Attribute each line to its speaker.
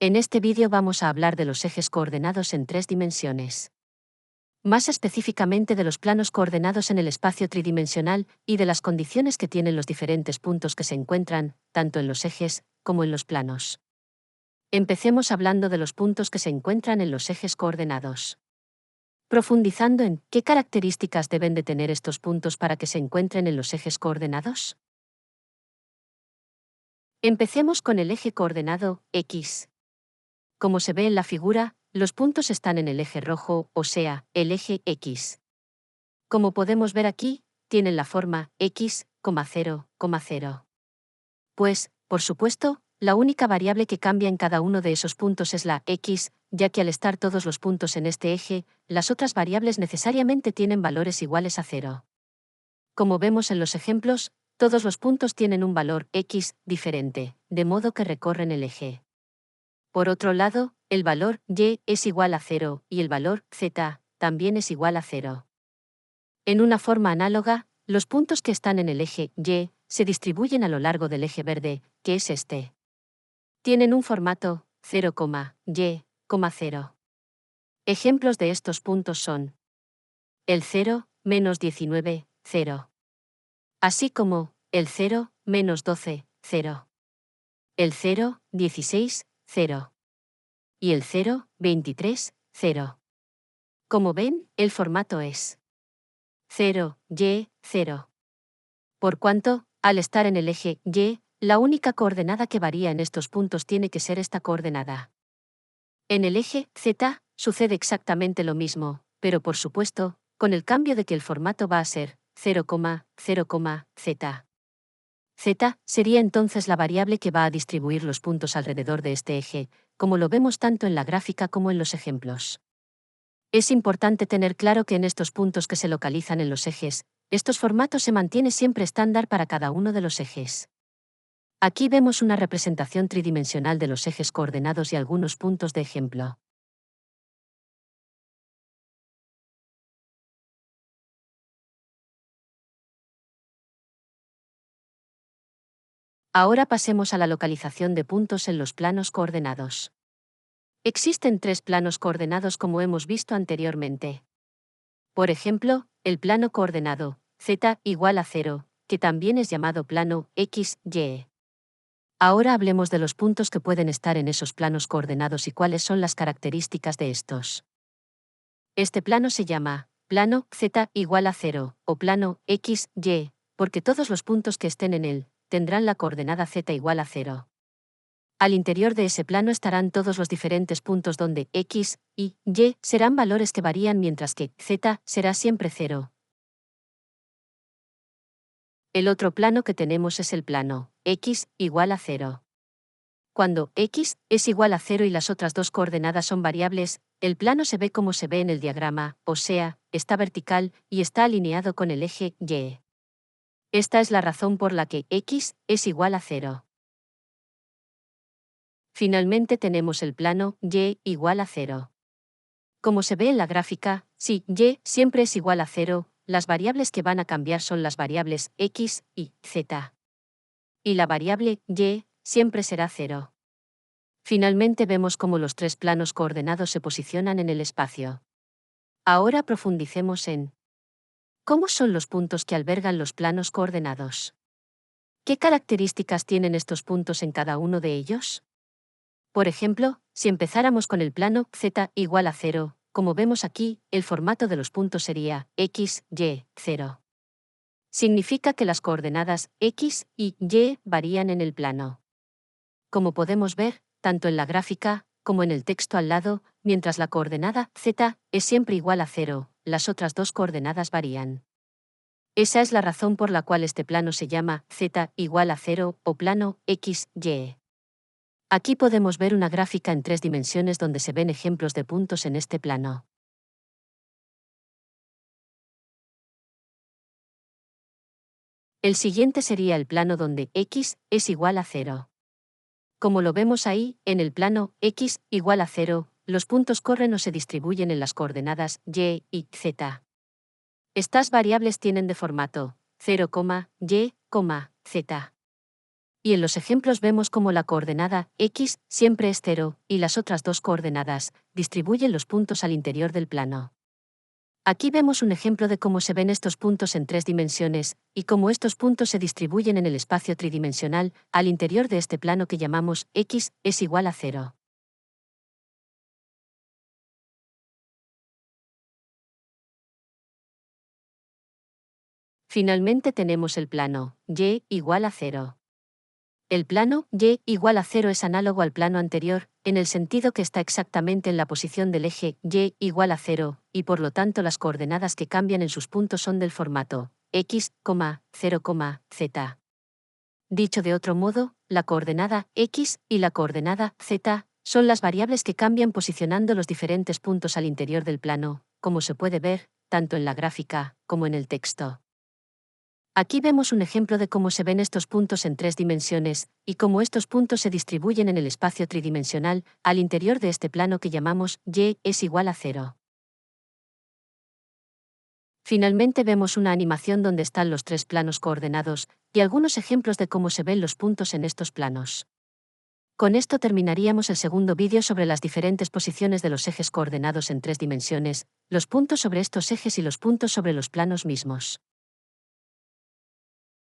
Speaker 1: En este vídeo vamos a hablar de los ejes coordenados en 3 dimensiones. Más específicamente de los planos coordenados en el espacio tridimensional y de las condiciones que tienen los diferentes puntos que se encuentran, tanto en los ejes como en los planos. Empecemos hablando de los puntos que se encuentran en los ejes coordenados. Profundizando en ¿qué características deben de tener estos puntos para que se encuentren en los ejes coordenados? Empecemos con el eje coordenado X. Como se ve en la figura, los puntos están en el eje rojo, o sea, el eje X. Como podemos ver aquí, tienen la forma x, 0, 0. Pues, por supuesto, la única variable que cambia en cada uno de esos puntos es la x, ya que al estar todos los puntos en este eje, las otras variables necesariamente tienen valores iguales a 0. Como vemos en los ejemplos, todos los puntos tienen un valor x diferente, de modo que recorren el eje. Por otro lado, el valor y es igual a 0 y el valor z también es igual a 0. En una forma análoga, los puntos que están en el eje y se distribuyen a lo largo del eje verde, que es este. Tienen un formato 0, y, 0. Ejemplos de estos puntos son el 0, menos 19, 0. Así como el 0, menos 12, 0. El 0, 16, 0. Y el 0, 23, 0. Como ven, el formato es 0, y, 0. Por cuanto, al estar en el eje y, la única coordenada que varía en estos puntos tiene que ser esta coordenada. En el eje z, sucede exactamente lo mismo, pero por supuesto, con el cambio de que el formato va a ser 0, 0, z. Z sería entonces la variable que va a distribuir los puntos alrededor de este eje, como lo vemos tanto en la gráfica como en los ejemplos. Es importante tener claro que en estos puntos que se localizan en los ejes, estos formatos se mantienen siempre estándar para cada uno de los ejes. Aquí vemos una representación tridimensional de los ejes coordenados y algunos puntos de ejemplo. Ahora pasemos a la localización de puntos en los planos coordenados. Existen 3 planos coordenados como hemos visto anteriormente. Por ejemplo, el plano coordenado z igual a 0, que también es llamado plano x, y. Ahora hablemos de los puntos que pueden estar en esos planos coordenados y cuáles son las características de estos. Este plano se llama plano z igual a 0 o plano x, y, porque todos los puntos que estén en él tendrán la coordenada z igual a 0. Al interior de ese plano estarán todos los diferentes puntos donde x y y serán valores que varían mientras que z será siempre 0. El otro plano que tenemos es el plano x igual a 0. Cuando x es igual a 0 y las otras dos coordenadas son variables, el plano se ve como se ve en el diagrama, o sea, está vertical y está alineado con el eje y. Esta es la razón por la que x es igual a 0. Finalmente tenemos el plano y igual a 0. Como se ve en la gráfica, si y siempre es igual a 0, las variables que van a cambiar son las variables x y z. Y la variable y siempre será 0. Finalmente vemos cómo los 3 planos coordenados se posicionan en el espacio. Ahora profundicemos en ¿cómo son los puntos que albergan los planos coordenados? ¿Qué características tienen estos puntos en cada uno de ellos? Por ejemplo, si empezáramos con el plano z igual a 0, como vemos aquí, el formato de los puntos sería x, y, 0. Significa que las coordenadas x y y varían en el plano. Como podemos ver, tanto en la gráfica, como en el texto al lado, mientras la coordenada z es siempre igual a 0, las otras dos coordenadas varían. Esa es la razón por la cual este plano se llama z igual a 0 o plano x, y. Aquí podemos ver una gráfica en 3 dimensiones donde se ven ejemplos de puntos en este plano. El siguiente sería el plano donde x es igual a 0. Como lo vemos ahí, en el plano x igual a 0, los puntos corren o se distribuyen en las coordenadas y z. Estas variables tienen de formato 0, y, z. Y en los ejemplos vemos cómo la coordenada x siempre es 0, y las otras dos coordenadas distribuyen los puntos al interior del plano. Aquí vemos un ejemplo de cómo se ven estos puntos en 3 dimensiones, y cómo estos puntos se distribuyen en el espacio tridimensional, al interior de este plano que llamamos x es igual a 0. Finalmente tenemos el plano y igual a 0. El plano y igual a 0 es análogo al plano anterior, en el sentido que está exactamente en la posición del eje y igual a 0, y por lo tanto las coordenadas que cambian en sus puntos son del formato x, 0, z. Dicho de otro modo, la coordenada x y la coordenada z son las variables que cambian posicionando los diferentes puntos al interior del plano, como se puede ver, tanto en la gráfica como en el texto. Aquí vemos un ejemplo de cómo se ven estos puntos en 3 dimensiones, y cómo estos puntos se distribuyen en el espacio tridimensional, al interior de este plano que llamamos y es igual a 0. Finalmente vemos una animación donde están los 3 planos coordenados, y algunos ejemplos de cómo se ven los puntos en estos planos. Con esto terminaríamos el segundo vídeo sobre las diferentes posiciones de los ejes coordenados en 3 dimensiones, los puntos sobre estos ejes y los puntos sobre los planos mismos.